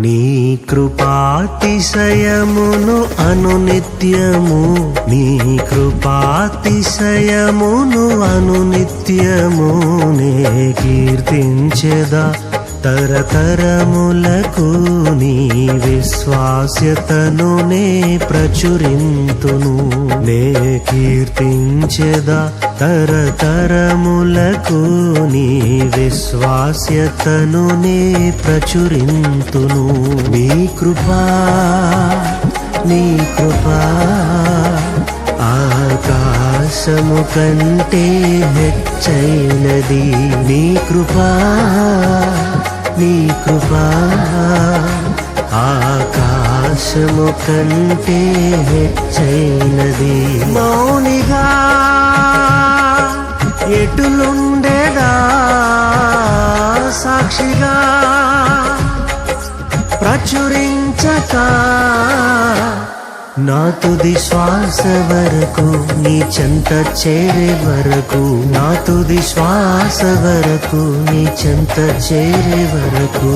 నీ కృపాతిశయమును అనునిత్యము, నీ కృపాతిశయమును అనునిత్యము నే కీర్తించెదా తరతరములకు. నీ విశ్వాస్యతను నే ప్రచురింతును, నే కీర్తించెదా తరతరములకు. నీ విశ్వాస్యతను నే ప్రచురింతును. నీ కృపా, నీ కృపా ఆకాశము కంటే హెచ్చైనది. నీ కృపా, నీ కృపా ఆకాశము కంటే హెచ్చైనది. మౌనిగా ఎటులుండేదా సాక్షిగా ప్రచురించక, నా తుది శ్వాస వరకు నీ చెంత చేరే వరకు, నా తుది శ్వాస వరకు నీ చెంత చేరే వరకు.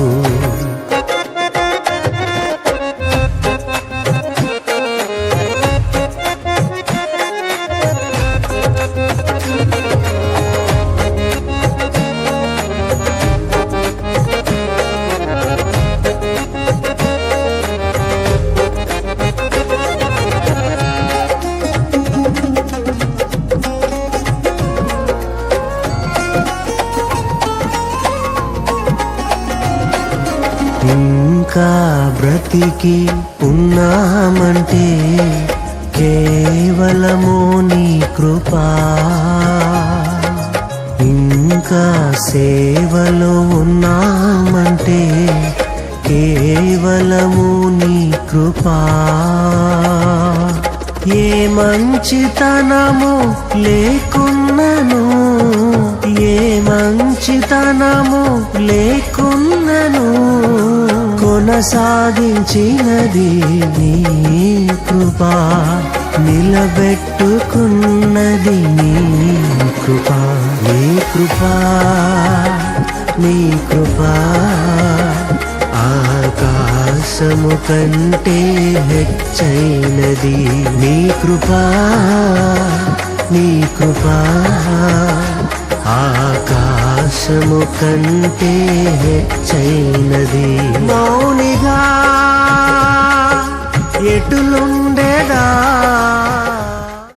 ఇంకా బ్రతికి ఉన్నామంటే కేవలము నీ కృపా, ఇంకా సేవలో ఉన్నామంటే కేవలము నీ కృపా. ఏ మంచితనము లేకున్నను, ఏ మంచితనము లేకున్నను కొనసాగించినది నీ కృపా, నిలబెట్టుకున్నది నీ కృపా. నీ కృపా, నీ కృపా ఆకాశము కంటే హెచ్చైనది. నీ కృపా, నీ కృపా ఆకాశము కంటే హెచ్చైనది. మౌనిగా ఎటులుండేదా